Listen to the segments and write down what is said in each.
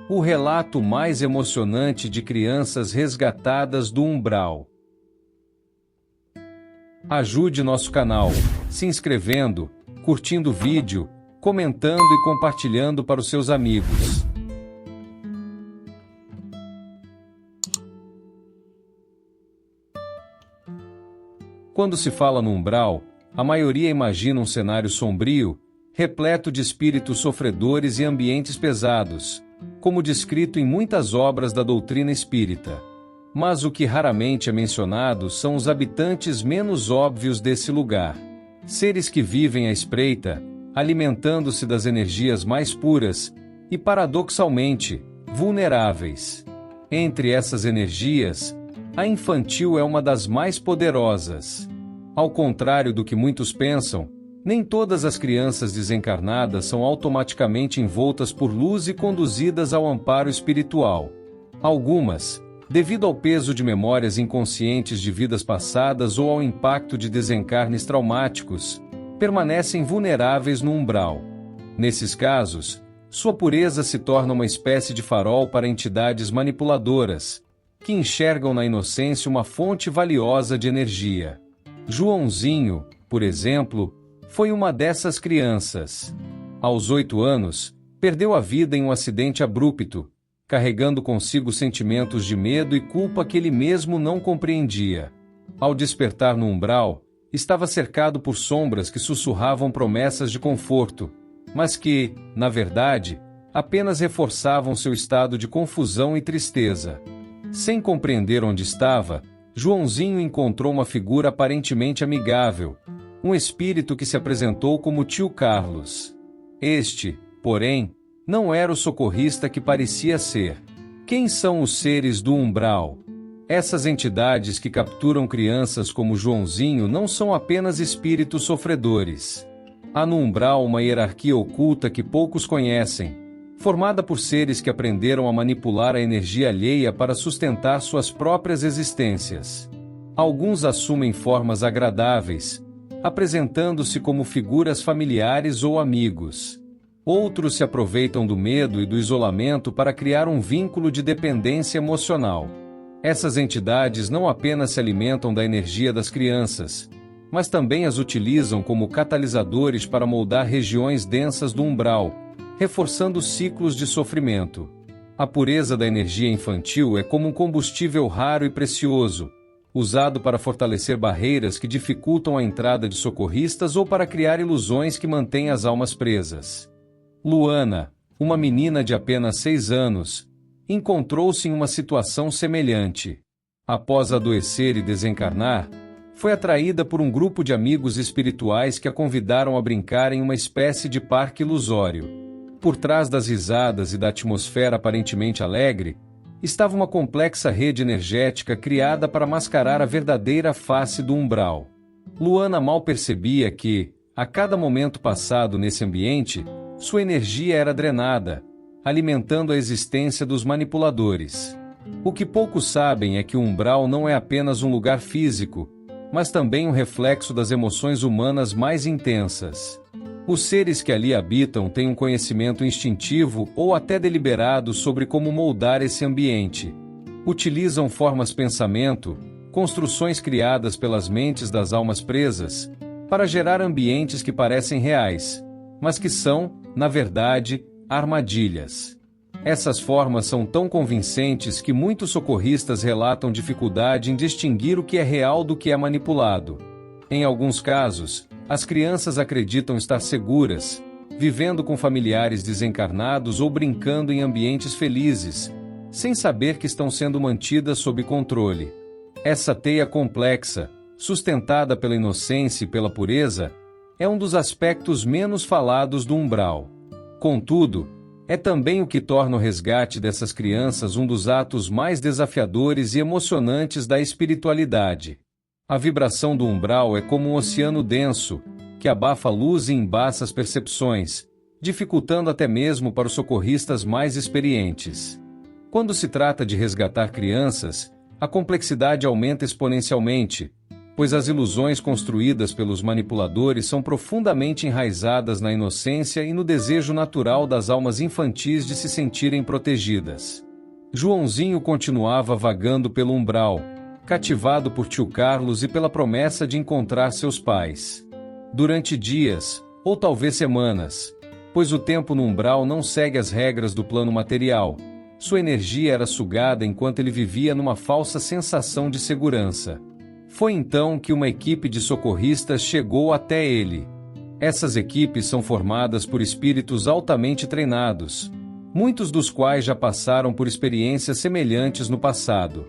O relato mais emocionante de crianças resgatadas do umbral. Ajude nosso canal, se inscrevendo, curtindo o vídeo, comentando e compartilhando para os seus amigos. Quando se fala no umbral, a maioria imagina um cenário sombrio, repleto de espíritos sofredores e ambientes pesados, como descrito em muitas obras da doutrina espírita. Mas o que raramente é mencionado são os habitantes menos óbvios desse lugar. Seres que vivem à espreita, alimentando-se das energias mais puras e, paradoxalmente, vulneráveis. Entre essas energias, a infantil é uma das mais poderosas. Ao contrário do que muitos pensam, nem todas as crianças desencarnadas são automaticamente envoltas por luz e conduzidas ao amparo espiritual. Algumas, devido ao peso de memórias inconscientes de vidas passadas ou ao impacto de desencarnes traumáticos, permanecem vulneráveis no umbral. Nesses casos, sua pureza se torna uma espécie de farol para entidades manipuladoras, que enxergam na inocência uma fonte valiosa de energia. Joãozinho, por exemplo, foi uma dessas crianças. Aos 8 anos, perdeu a vida em um acidente abrupto, carregando consigo sentimentos de medo e culpa que ele mesmo não compreendia. Ao despertar no umbral, estava cercado por sombras que sussurravam promessas de conforto, mas que, na verdade, apenas reforçavam seu estado de confusão e tristeza. Sem compreender onde estava, Joãozinho encontrou uma figura aparentemente amigável, um espírito que se apresentou como tio Carlos. Este, porém, não era o socorrista que parecia ser. Quem são os seres do umbral? Essas entidades que capturam crianças como Joãozinho não são apenas espíritos sofredores. Há no umbral uma hierarquia oculta que poucos conhecem, formada por seres que aprenderam a manipular a energia alheia para sustentar suas próprias existências. Alguns assumem formas agradáveis, apresentando-se como figuras familiares ou amigos. Outros se aproveitam do medo e do isolamento para criar um vínculo de dependência emocional. Essas entidades não apenas se alimentam da energia das crianças, mas também as utilizam como catalisadores para moldar regiões densas do umbral, reforçando ciclos de sofrimento. A pureza da energia infantil é como um combustível raro e precioso, usado para fortalecer barreiras que dificultam a entrada de socorristas ou para criar ilusões que mantêm as almas presas. Luana, uma menina de apenas 6 anos, encontrou-se em uma situação semelhante. Após adoecer e desencarnar, foi atraída por um grupo de amigos espirituais que a convidaram a brincar em uma espécie de parque ilusório. Por trás das risadas e da atmosfera aparentemente alegre, estava uma complexa rede energética criada para mascarar a verdadeira face do umbral. Luana mal percebia que, a cada momento passado nesse ambiente, sua energia era drenada, alimentando a existência dos manipuladores. O que poucos sabem é que o umbral não é apenas um lugar físico, mas também um reflexo das emoções humanas mais intensas. Os seres que ali habitam têm um conhecimento instintivo ou até deliberado sobre como moldar esse ambiente. Utilizam formas de pensamento, construções criadas pelas mentes das almas presas, para gerar ambientes que parecem reais, mas que são, na verdade, armadilhas. Essas formas são tão convincentes que muitos socorristas relatam dificuldade em distinguir o que é real do que é manipulado. Em alguns casos, as crianças acreditam estar seguras, vivendo com familiares desencarnados ou brincando em ambientes felizes, sem saber que estão sendo mantidas sob controle. Essa teia complexa, sustentada pela inocência e pela pureza, é um dos aspectos menos falados do umbral. Contudo, é também o que torna o resgate dessas crianças um dos atos mais desafiadores e emocionantes da espiritualidade. A vibração do umbral é como um oceano denso, que abafa a luz e embaça as percepções, dificultando até mesmo para os socorristas mais experientes. Quando se trata de resgatar crianças, a complexidade aumenta exponencialmente, pois as ilusões construídas pelos manipuladores são profundamente enraizadas na inocência e no desejo natural das almas infantis de se sentirem protegidas. Joãozinho continuava vagando pelo umbral, cativado por tio Carlos e pela promessa de encontrar seus pais. Durante dias, ou talvez semanas, pois o tempo no umbral não segue as regras do plano material, sua energia era sugada enquanto ele vivia numa falsa sensação de segurança. Foi então que uma equipe de socorristas chegou até ele. Essas equipes são formadas por espíritos altamente treinados, muitos dos quais já passaram por experiências semelhantes no passado.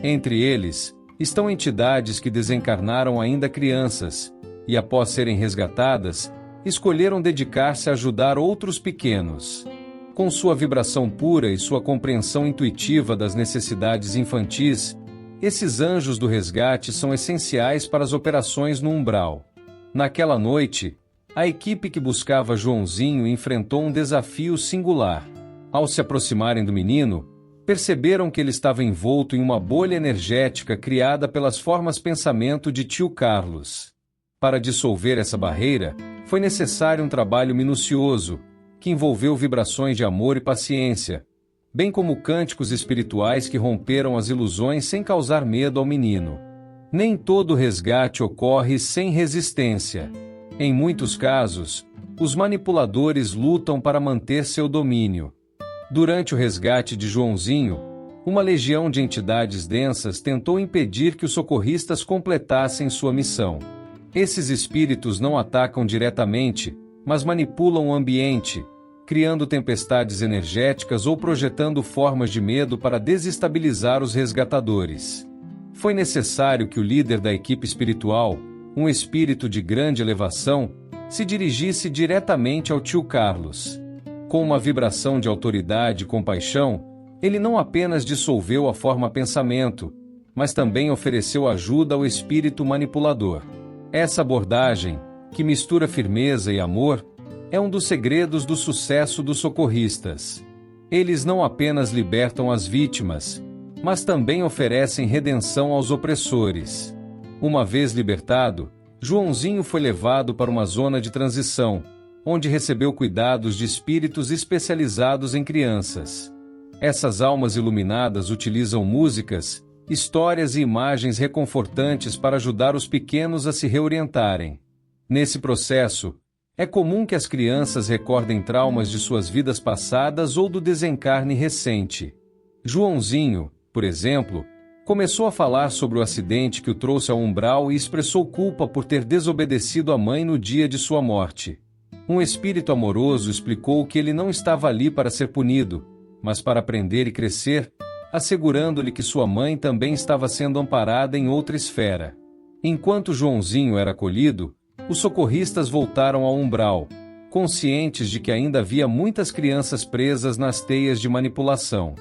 Entre eles, estão entidades que desencarnaram ainda crianças, e após serem resgatadas, escolheram dedicar-se a ajudar outros pequenos. Com sua vibração pura e sua compreensão intuitiva das necessidades infantis, esses anjos do resgate são essenciais para as operações no umbral. Naquela noite, a equipe que buscava Joãozinho enfrentou um desafio singular. Ao se aproximarem do menino, perceberam que ele estava envolto em uma bolha energética criada pelas formas pensamento de tio Carlos. Para dissolver essa barreira, foi necessário um trabalho minucioso, que envolveu vibrações de amor e paciência, bem como cânticos espirituais que romperam as ilusões sem causar medo ao menino. Nem todo resgate ocorre sem resistência. Em muitos casos, os manipuladores lutam para manter seu domínio. Durante o resgate de Joãozinho, uma legião de entidades densas tentou impedir que os socorristas completassem sua missão. Esses espíritos não atacam diretamente, mas manipulam o ambiente, criando tempestades energéticas ou projetando formas de medo para desestabilizar os resgatadores. Foi necessário que o líder da equipe espiritual, um espírito de grande elevação, se dirigisse diretamente ao tio Carlos. Com uma vibração de autoridade e compaixão, ele não apenas dissolveu a forma pensamento, mas também ofereceu ajuda ao espírito manipulador. Essa abordagem, que mistura firmeza e amor, é um dos segredos do sucesso dos socorristas. Eles não apenas libertam as vítimas, mas também oferecem redenção aos opressores. Uma vez libertado, Joãozinho foi levado para uma zona de transição, onde recebeu cuidados de espíritos especializados em crianças. Essas almas iluminadas utilizam músicas, histórias e imagens reconfortantes para ajudar os pequenos a se reorientarem. Nesse processo, é comum que as crianças recordem traumas de suas vidas passadas ou do desencarne recente. Joãozinho, por exemplo, começou a falar sobre o acidente que o trouxe ao umbral e expressou culpa por ter desobedecido à mãe no dia de sua morte. Um espírito amoroso explicou que ele não estava ali para ser punido, mas para aprender e crescer, assegurando-lhe que sua mãe também estava sendo amparada em outra esfera. Enquanto Joãozinho era acolhido, os socorristas voltaram ao umbral, conscientes de que ainda havia muitas crianças presas nas teias de manipulação.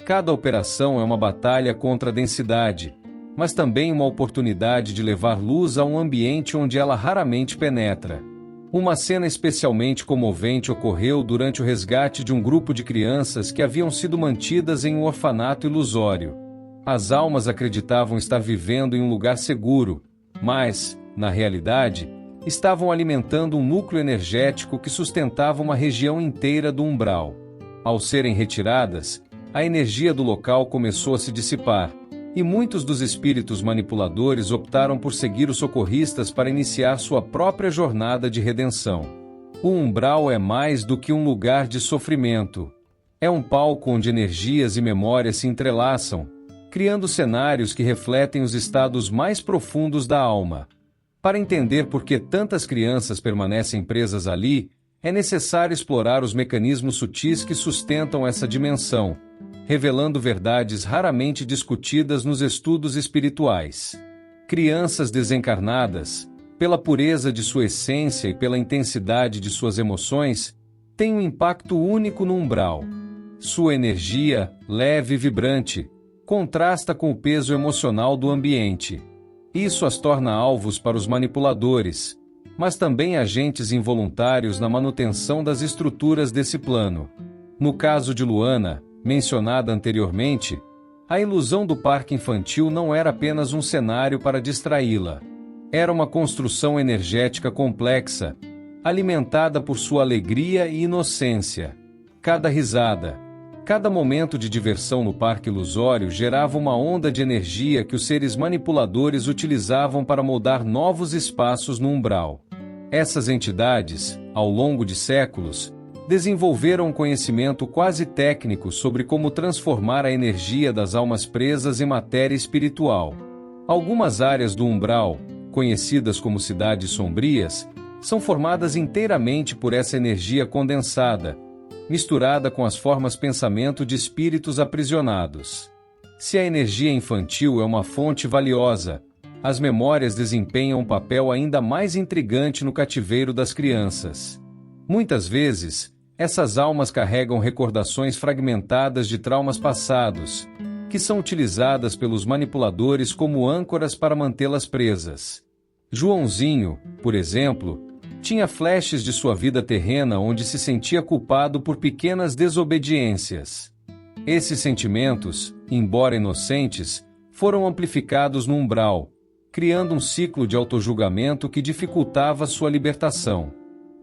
Cada operação é uma batalha contra a densidade, mas também uma oportunidade de levar luz a um ambiente onde ela raramente penetra. Uma cena especialmente comovente ocorreu durante o resgate de um grupo de crianças que haviam sido mantidas em um orfanato ilusório. As almas acreditavam estar vivendo em um lugar seguro, mas, na realidade, estavam alimentando um núcleo energético que sustentava uma região inteira do umbral. Ao serem retiradas, a energia do local começou a se dissipar, e muitos dos espíritos manipuladores optaram por seguir os socorristas para iniciar sua própria jornada de redenção. O umbral é mais do que um lugar de sofrimento. É um palco onde energias e memórias se entrelaçam, criando cenários que refletem os estados mais profundos da alma. Para entender por que tantas crianças permanecem presas ali, é necessário explorar os mecanismos sutis que sustentam essa dimensão, revelando verdades raramente discutidas nos estudos espirituais. Crianças desencarnadas, pela pureza de sua essência e pela intensidade de suas emoções, têm um impacto único no umbral. Sua energia, leve e vibrante, contrasta com o peso emocional do ambiente. Isso as torna alvos para os manipuladores, mas também agentes involuntários na manutenção das estruturas desse plano. No caso de Luana, mencionada anteriormente, A ilusão do parque infantil não era apenas um cenário para distraí-la. Era uma construção energética complexa, alimentada por sua alegria e inocência. Cada risada, cada momento de diversão no parque ilusório gerava uma onda de energia que os seres manipuladores utilizavam para moldar novos espaços no umbral. Essas entidades, ao longo de séculos, desenvolveram um conhecimento quase técnico sobre como transformar a energia das almas presas em matéria espiritual. Algumas áreas do umbral, conhecidas como cidades sombrias, são formadas inteiramente por essa energia condensada, misturada com as formas pensamento de espíritos aprisionados. Se a energia infantil é uma fonte valiosa, as memórias desempenham um papel ainda mais intrigante no cativeiro das crianças. Muitas vezes, essas almas carregam recordações fragmentadas de traumas passados, que são utilizadas pelos manipuladores como âncoras para mantê-las presas. Joãozinho, por exemplo, tinha flashes de sua vida terrena onde se sentia culpado por pequenas desobediências. Esses sentimentos, embora inocentes, foram amplificados no umbral, criando um ciclo de autojulgamento que dificultava sua libertação.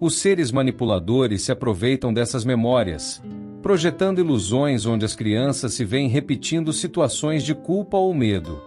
Os seres manipuladores se aproveitam dessas memórias, projetando ilusões onde as crianças se veem repetindo situações de culpa ou medo.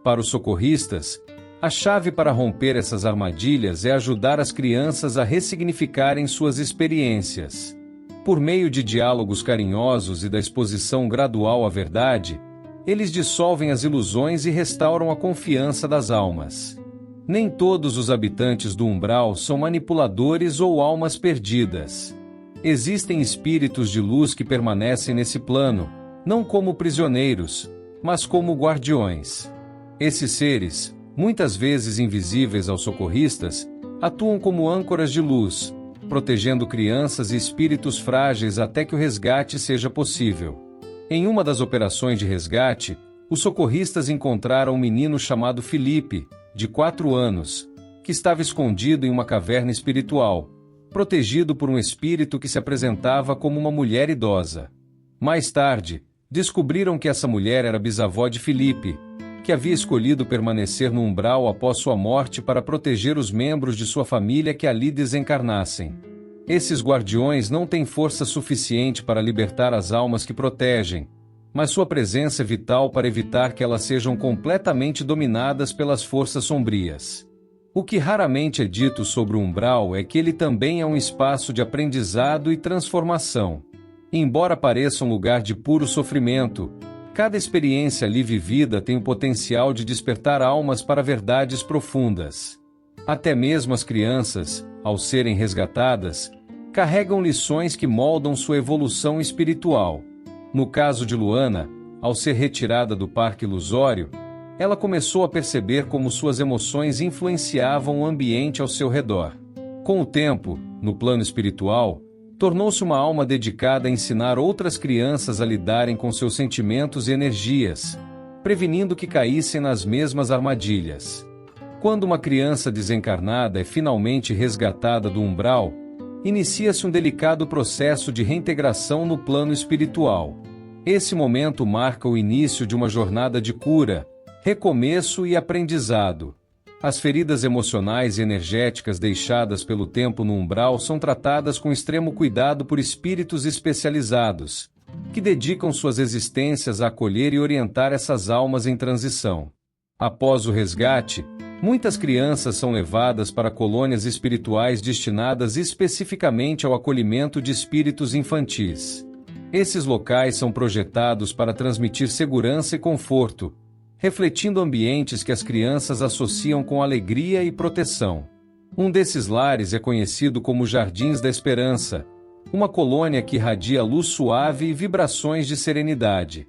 Para os socorristas, a chave para romper essas armadilhas é ajudar as crianças a ressignificarem suas experiências. Por meio de diálogos carinhosos e da exposição gradual à verdade, eles dissolvem as ilusões e restauram a confiança das almas. Nem todos os habitantes do umbral são manipuladores ou almas perdidas. Existem espíritos de luz que permanecem nesse plano, não como prisioneiros, mas como guardiões. Esses seres, muitas vezes invisíveis aos socorristas, atuam como âncoras de luz, protegendo crianças e espíritos frágeis até que o resgate seja possível. Em uma das operações de resgate, os socorristas encontraram um menino chamado Felipe, de 4 anos, que estava escondido em uma caverna espiritual, protegido por um espírito que se apresentava como uma mulher idosa. Mais tarde, descobriram que essa mulher era bisavó de Felipe, que havia escolhido permanecer no umbral após sua morte para proteger os membros de sua família que ali desencarnassem. Esses guardiões não têm força suficiente para libertar as almas que protegem, mas sua presença é vital para evitar que elas sejam completamente dominadas pelas forças sombrias. O que raramente é dito sobre o umbral é que ele também é um espaço de aprendizado e transformação. Embora pareça um lugar de puro sofrimento, cada experiência ali vivida tem o potencial de despertar almas para verdades profundas. Até mesmo as crianças, ao serem resgatadas, carregam lições que moldam sua evolução espiritual. No caso de Luana, ao ser retirada do parque ilusório, ela começou a perceber como suas emoções influenciavam o ambiente ao seu redor. Com o tempo, no plano espiritual, tornou-se uma alma dedicada a ensinar outras crianças a lidarem com seus sentimentos e energias, prevenindo que caíssem nas mesmas armadilhas. Quando uma criança desencarnada é finalmente resgatada do umbral, inicia-se um delicado processo de reintegração no plano espiritual. Esse momento marca o início de uma jornada de cura, recomeço e aprendizado. As feridas emocionais e energéticas deixadas pelo tempo no umbral são tratadas com extremo cuidado por espíritos especializados, que dedicam suas existências a acolher e orientar essas almas em transição. Após o resgate, muitas crianças são levadas para colônias espirituais destinadas especificamente ao acolhimento de espíritos infantis. Esses locais são projetados para transmitir segurança e conforto, refletindo ambientes que as crianças associam com alegria e proteção. Um desses lares é conhecido como Jardins da Esperança, uma colônia que irradia luz suave e vibrações de serenidade.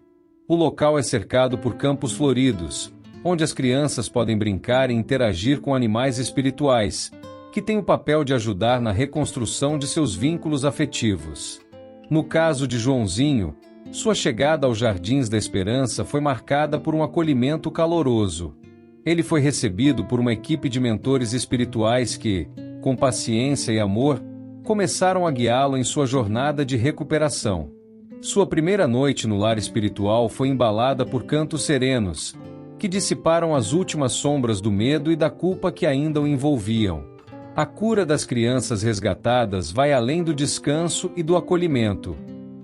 O local é cercado por campos floridos, onde as crianças podem brincar e interagir com animais espirituais, que têm o papel de ajudar na reconstrução de seus vínculos afetivos. No caso de Joãozinho, sua chegada aos Jardins da Esperança foi marcada por um acolhimento caloroso. Ele foi recebido por uma equipe de mentores espirituais que, com paciência e amor, começaram a guiá-lo em sua jornada de recuperação. Sua primeira noite no lar espiritual foi embalada por cantos serenos, que dissiparam as últimas sombras do medo e da culpa que ainda o envolviam. A cura das crianças resgatadas vai além do descanso e do acolhimento.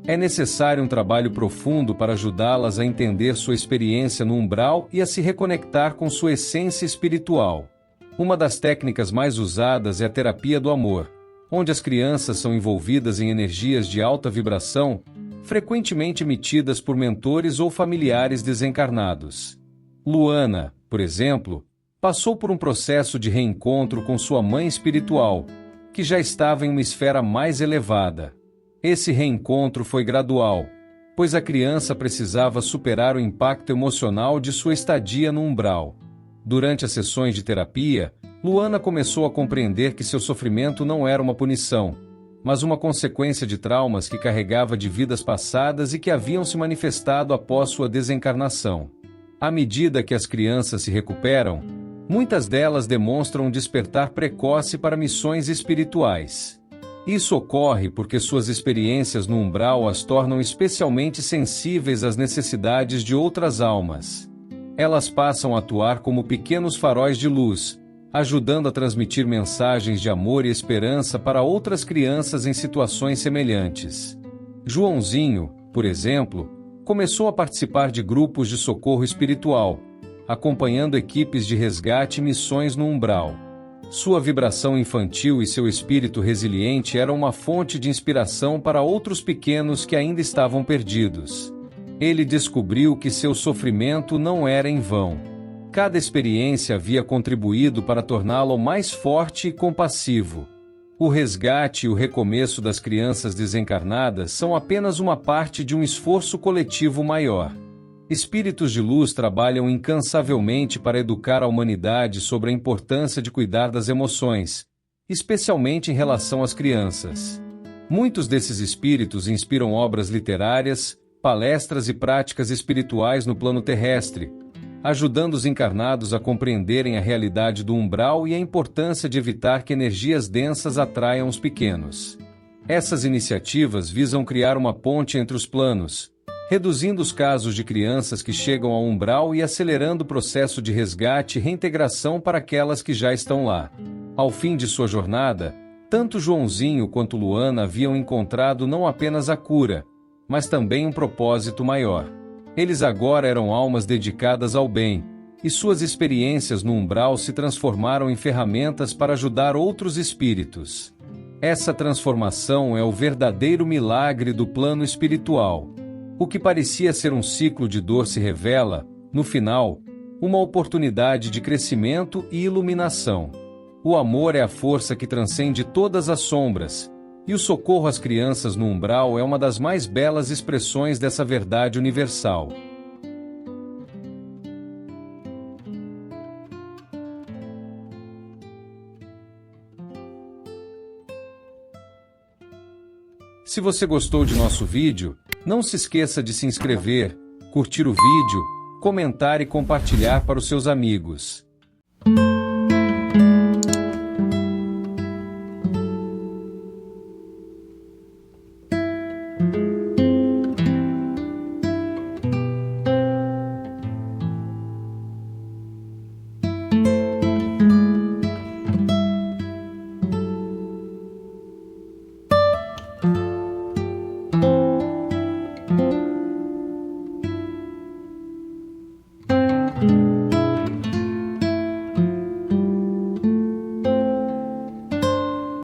É necessário um trabalho profundo para ajudá-las a entender sua experiência no umbral e a se reconectar com sua essência espiritual. Uma das técnicas mais usadas é a terapia do amor, onde as crianças são envolvidas em energias de alta vibração, frequentemente emitidas por mentores ou familiares desencarnados. Luana, por exemplo, passou por um processo de reencontro com sua mãe espiritual, que já estava em uma esfera mais elevada. Esse reencontro foi gradual, pois a criança precisava superar o impacto emocional de sua estadia no umbral. Durante as sessões de terapia, Luana começou a compreender que seu sofrimento não era uma punição, mas uma consequência de traumas que carregava de vidas passadas e que haviam se manifestado após sua desencarnação. À medida que as crianças se recuperam, muitas delas demonstram um despertar precoce para missões espirituais. Isso ocorre porque suas experiências no umbral as tornam especialmente sensíveis às necessidades de outras almas. Elas passam a atuar como pequenos faróis de luz, ajudando a transmitir mensagens de amor e esperança para outras crianças em situações semelhantes. Joãozinho, por exemplo, começou a participar de grupos de socorro espiritual, acompanhando equipes de resgate e missões no umbral. Sua vibração infantil e seu espírito resiliente eram uma fonte de inspiração para outros pequenos que ainda estavam perdidos. Ele descobriu que seu sofrimento não era em vão. Cada experiência havia contribuído para torná-lo mais forte e compassivo. O resgate e o recomeço das crianças desencarnadas são apenas uma parte de um esforço coletivo maior. Espíritos de luz trabalham incansavelmente para educar a humanidade sobre a importância de cuidar das emoções, especialmente em relação às crianças. Muitos desses espíritos inspiram obras literárias, palestras e práticas espirituais no plano terrestre, ajudando os encarnados a compreenderem a realidade do umbral e a importância de evitar que energias densas atraiam os pequenos. Essas iniciativas visam criar uma ponte entre os planos, reduzindo os casos de crianças que chegam ao umbral e acelerando o processo de resgate e reintegração para aquelas que já estão lá. Ao fim de sua jornada, tanto Joãozinho quanto Luana haviam encontrado não apenas a cura, mas também um propósito maior. Eles agora eram almas dedicadas ao bem, e suas experiências no umbral se transformaram em ferramentas para ajudar outros espíritos. Essa transformação é o verdadeiro milagre do plano espiritual. O que parecia ser um ciclo de dor se revela, no final, uma oportunidade de crescimento e iluminação. O amor é a força que transcende todas as sombras, e o socorro às crianças no umbral é uma das mais belas expressões dessa verdade universal. Se você gostou de nosso vídeo, não se esqueça de se inscrever, curtir o vídeo, comentar e compartilhar para os seus amigos.